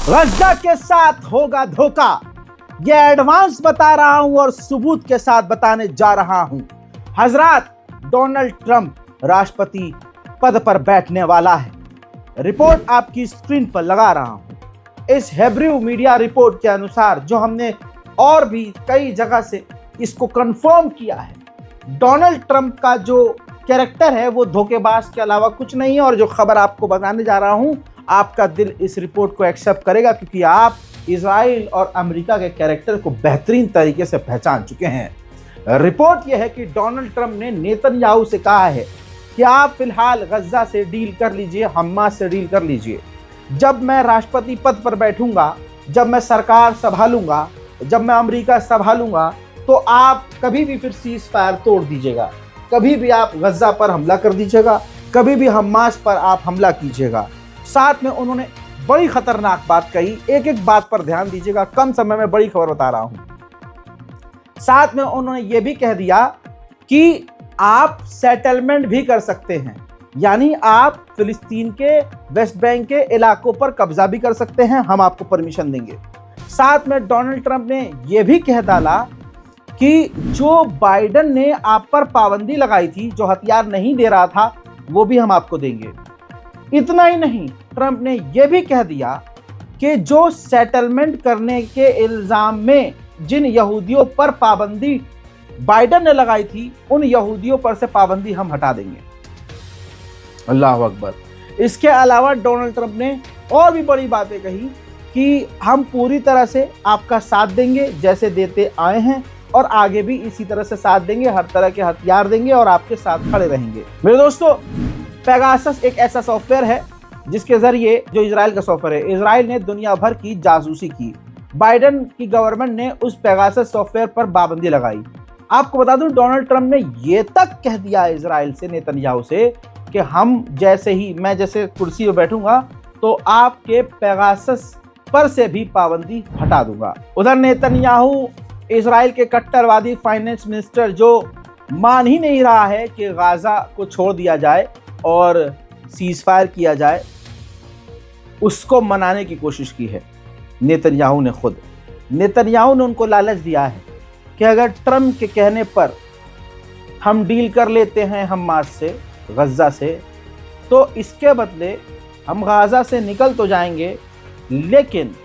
गज्जा के साथ होगा धोखा, यह एडवांस बता रहा हूं और सबूत के साथ बताने जा रहा हूं। हजरात, डोनाल्ड ट्रंप राष्ट्रपति पद पर बैठने वाला है। रिपोर्ट आपकी स्क्रीन पर लगा रहा हूं। इस हेब्रू मीडिया रिपोर्ट के अनुसार, जो हमने और भी कई जगह से इसको कंफर्म किया है, डोनाल्ड ट्रंप का जो कैरेक्टर है वो धोखेबाज के अलावा कुछ नहीं है। और जो खबर आपको बताने जा रहा हूं, आपका दिल इस रिपोर्ट को एक्सेप्ट करेगा, क्योंकि आप इजराइल और अमेरिका के कैरेक्टर को बेहतरीन तरीके से पहचान चुके हैं। रिपोर्ट यह है कि डोनाल्ड ट्रंप ने नेतन्याहू से कहा है कि आप फिलहाल गज्जा से डील कर लीजिए, हमास से डील कर लीजिए। जब मैं राष्ट्रपति पद पर बैठूंगा, जब मैं सरकार संभालूंगा, जब मैं अमेरिका संभालूंगा, तो आप कभी भी फिर सीज फायर तोड़ दीजिएगा, कभी भी आप गज्जा पर हमला कर दीजिएगा, कभी भी हमास पर आप हमला कीजिएगा। साथ में उन्होंने बड़ी खतरनाक बात कही, एक एक बात पर ध्यान दीजिएगा, कम समय में बड़ी खबर बता रहा हूं। साथ में उन्होंने ये भी कह दिया कि आप सेटलमेंट भी कर सकते हैं, यानी आप फिलिस्तीन के वेस्ट बैंक के इलाकों पर कब्जा भी कर सकते हैं, हम आपको परमिशन देंगे। साथ में डोनाल्ड ट्रंप ने यह भी कह डाला कि जो बाइडेन ने आप पर पाबंदी लगाई थी, जो हथियार नहीं दे रहा था, वो भी हम आपको देंगे। इतना ही नहीं, ट्रंप ने यह भी कह दिया कि जो सेटलमेंट करने के इल्जाम में जिन यहूदियों पर पाबंदी बाइडेन ने लगाई थी, उन यहूदियों पर से पाबंदी हम हटा देंगे। अल्लाह अकबर। इसके अलावा डोनाल्ड ट्रंप ने और भी बड़ी बातें कही कि हम पूरी तरह से आपका साथ देंगे, जैसे देते आए हैं, और आगे भी इसी तरह से साथ देंगे, हर तरह के हथियार देंगे और आपके साथ खड़े रहेंगे। मेरे दोस्तों, पेगासस एक ऐसा सॉफ्टवेयर है जिसके जरिए, जो इजराइल का सॉफ्टवेयर है, इजराइल ने दुनिया भर की जासूसी की। बाइडेन की गवर्नमेंट ने उस पेगासस सॉफ्टवेयर पर पाबंदी लगाई। आपको बता दूं, डोनाल्ड ट्रंप ने यह तक कह दिया इजराइल से, नेतन्याहू से, कि हम जैसे ही, मैं जैसे कुर्सी पर बैठूंगा तो आपके पेगासस पर से भी पाबंदी हटा दूंगा। उधर नेतन्याहू, इजराइल के कट्टरवादी फाइनेंस मिनिस्टर, जो मान ही नहीं रहा है कि गाजा को छोड़ दिया जाए और सीज फायर किया जाए, उसको मनाने की कोशिश की है नेतन्याहू ने खुद। नेतन्याहू ने उनको लालच दिया है कि अगर ट्रंप के कहने पर हम डील कर लेते हैं हमास से, गज्जा से, तो इसके बदले हम गाजा से निकल तो जाएंगे, लेकिन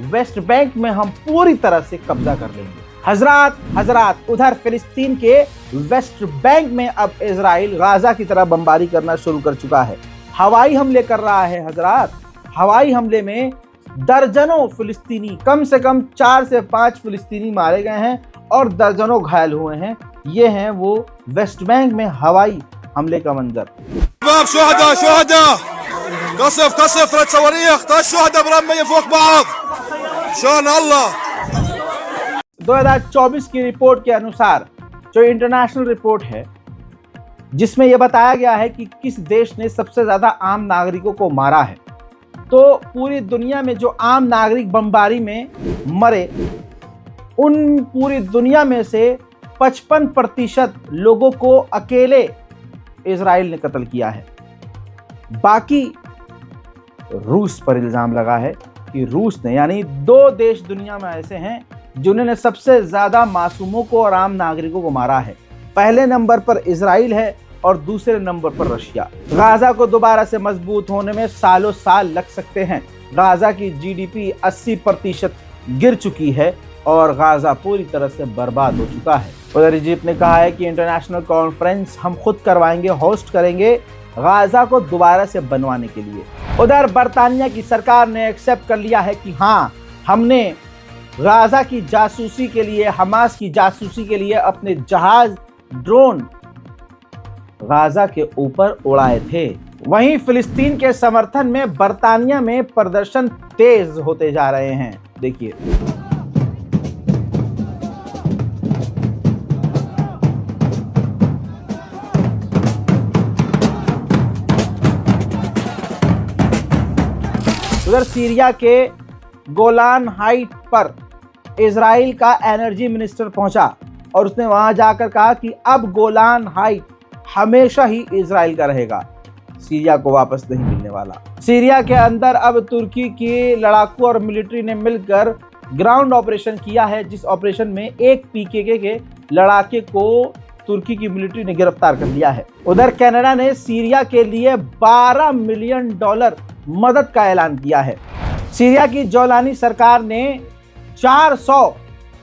वेस्ट बैंक में हम पूरी तरह से कब्जा कर लेंगे। हजरात, उधर फिलिस्तीन के वेस्ट बैंक में अब इजराइल गाजा की तरह बमबारी करना शुरू कर चुका है। हवाई हमले कर रहा है हजरात। हवाई हमले में दर्जनों फिलिस्तीनी, कम से कम 4 से 5 फिलिस्तीनी मारे गए हैं और दर्जनों घायल हुए हैं। ये हैं वो वेस्ट बैंक में हवाई हमले का मंजर। 2024 की रिपोर्ट के अनुसार, जो इंटरनेशनल रिपोर्ट है, जिसमें यह बताया गया है कि किस देश ने सबसे ज्यादा आम नागरिकों को मारा है, तो पूरी दुनिया में जो आम नागरिक बमबारी में मरे, उन पूरी दुनिया में से 55% लोगों को अकेले इजराइल ने कत्ल किया है। बाकी रूस पर इल्जाम लगा है कि रूस ने, यानी 2 देश दुनिया में ऐसे हैं जिन्होंने सबसे ज्यादा मासूमों को और आम नागरिकों को मारा है। पहले नंबर पर इजराइल है और दूसरे नंबर पर रशिया। गाजा को दोबारा से मजबूत होने में सालों साल लग सकते हैं। गाजा की जीडीपी 80% गिर चुकी है और गाजा पूरी तरह से बर्बाद हो चुका है। उधर इजिप्ट ने कहा है कि इंटरनेशनल कॉन्फ्रेंस हम खुद करवाएंगे, होस्ट करेंगे गाजा को दोबारा से बनवाने के लिए। उधर बरतानिया की सरकार ने एक्सेप्ट कर लिया है कि हाँ, हमने गाजा की जासूसी के लिए, हमास की जासूसी के लिए अपने जहाज, ड्रोन गाजा के ऊपर उड़ाए थे। वहीं फिलिस्तीन के समर्थन में बरतानिया में प्रदर्शन तेज होते जा रहे हैं। देखिए, उधर सीरिया के गोलान हाइट पर इजराइल का एनर्जी मिनिस्टर पहुंचा और उसने वहां जाकर कहा कि अब गोलान हाइट हमेशा ही इजराइल का रहेगा। सीरिया को वापस नहीं मिलने वाला। सीरिया के अंदर अब तुर्की के लड़ाकू और मिलिट्री ने मिलकर ग्राउंड ऑपरेशन किया है, जिस ऑपरेशन में एक पीकेके के लड़ाके को तुर्की की मिलिट्री ने गिरफ्तार कर लिया है। उधर कनाडा ने सीरिया के लिए $12 मिलियन मदद का ऐलान किया है। सीरिया की जौलानी सरकार ने 400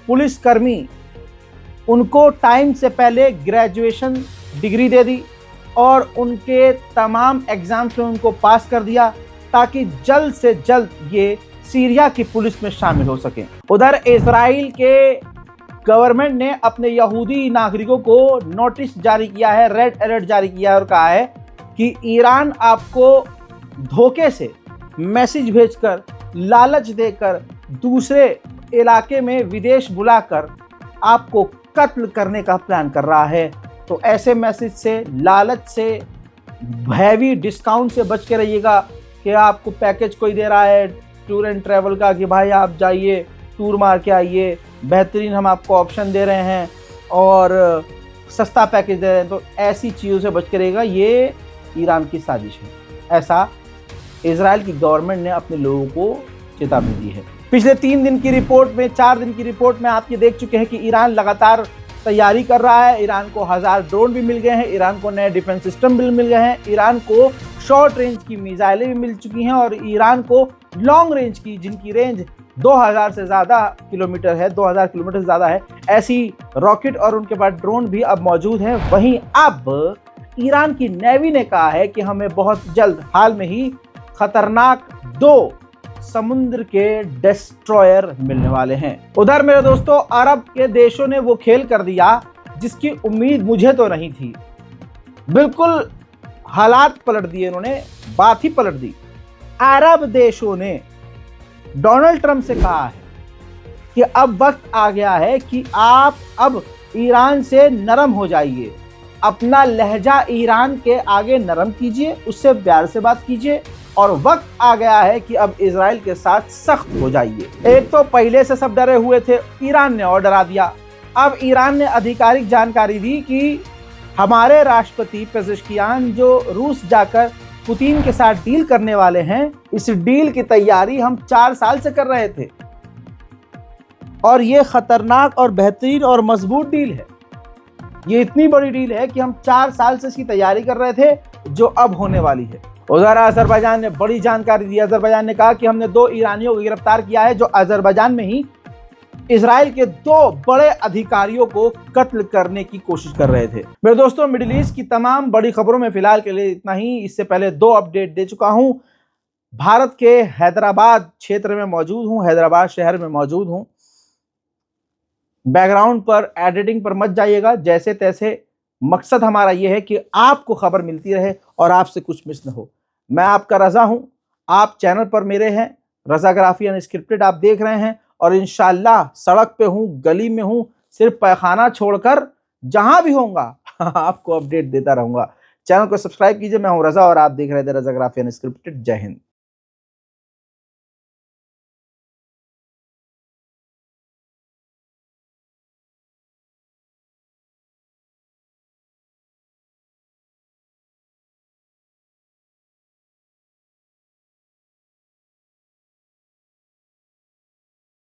पुलिसकर्मी उनको टाइम से पहले ग्रेजुएशन डिग्री दे दी और उनके तमाम एग्जाम्स में उनको पास कर दिया, ताकि जल्द से जल्द ये सीरिया की पुलिस में शामिल हो सकें। उधर इजराइल के गवर्नमेंट ने अपने यहूदी नागरिकों को नोटिस जारी किया है, रेड अलर्ट जारी किया है और कहा है कि ईरान आपको धोखे से मैसेज भेजकर, लालच देकर, दूसरे इलाके में विदेश बुलाकर आपको कत्ल करने का प्लान कर रहा है। तो ऐसे मैसेज से, लालच से, हैवी डिस्काउंट से बच के रहिएगा कि आपको पैकेज कोई दे रहा है टूर एंड ट्रैवल का कि भाई आप जाइए, टूर मार के आइए, बेहतरीन हम आपको ऑप्शन दे रहे हैं और सस्ता पैकेज दे रहे हैं। तो ऐसी चीज़ों से बच के रहेगा, ये ईरान की साजिश है। ऐसा इजराइल की गवर्नमेंट ने अपने लोगों को चेतावनी दी है। पिछले 3 दिन की रिपोर्ट में, 4 दिन की रिपोर्ट में आप ये देख चुके हैं कि ईरान लगातार तैयारी कर रहा है। ईरान को 1000 ड्रोन भी मिल गए हैं, ईरान को नए डिफेंस सिस्टम भी मिल गए हैं, ईरान को शॉर्ट रेंज की मिसाइलें भी मिल चुकी हैं और ईरान को लॉन्ग रेंज की, जिनकी रेंज 2000 से ज़्यादा किलोमीटर है, 2000 किलोमीटर से ज़्यादा है, ऐसी रॉकेट और उनके पास ड्रोन भी अब मौजूद हैं। वहीं अब ईरान की नेवी ने कहा है कि हमें बहुत जल्द, हाल में ही खतरनाक 2 समुद्र के डिस्ट्रॉयर मिलने वाले हैं। उधर मेरे दोस्तों, अरब के देशों ने वो खेल कर दिया जिसकी उम्मीद मुझे तो नहीं थी। बिल्कुल हालात पलट दिए इन्होंने, बात ही पलट दी। अरब देशों ने डोनाल्ड ट्रंप से कहा है कि अब वक्त आ गया है कि आप अब ईरान से नरम हो जाइए, अपना लहजा ईरान के आगे नरम कीजिए, उससे प्यार से बात कीजिए और वक्त आ गया है कि अब इजराइल के साथ सख्त हो जाइए। एक तो पहले से सब डरे हुए थे, ईरान ने और डरा दिया। अब ईरान ने आधिकारिक जानकारी दी कि हमारे राष्ट्रपति पेजेश्कियान जो रूस जाकर पुतिन के साथ डील करने वाले हैं, इस डील की तैयारी हम 4 साल से कर रहे थे और ये खतरनाक और बेहतरीन और मजबूत डील है। ये इतनी बड़ी डील है कि हम 4 साल से इसकी तैयारी कर रहे थे, जो अब होने वाली है। उधर अजरबैजान ने बड़ी जानकारी दी। अजरबैजान ने कहा कि हमने 2 ईरानियों को गिरफ्तार किया है जो अजरबैजान में ही इजराइल के 2 बड़े अधिकारियों को कत्ल करने की कोशिश कर रहे थे। मेरे दोस्तों, मिडिल ईस्ट की तमाम बड़ी खबरों में फिलहाल के लिए इतना ही। इससे पहले 2 अपडेट दे चुका हूं। भारत के हैदराबाद क्षेत्र में मौजूद हूं, हैदराबाद शहर में मौजूद हूं। बैकग्राउंड पर, एडिटिंग पर मत जाइएगा, जैसे तैसे। मकसद हमारा यह है कि आपको खबर मिलती रहे और आपसे कुछ मिस न हो। मैं आपका रजा हूं, आप चैनल पर मेरे हैं, रजाग्राफी अनस्क्रिप्टेड आप देख रहे हैं और इंशाल्लाह सड़क पे हूं, गली में हूं, सिर्फ पैखाना छोड़कर जहां भी होऊंगा आपको अपडेट देता रहूंगा। चैनल को सब्सक्राइब कीजिए। मैं हूं रजा और आप देख रहे थे रजाग्राफी अनस्क्रिप्टेड। जय हिंद।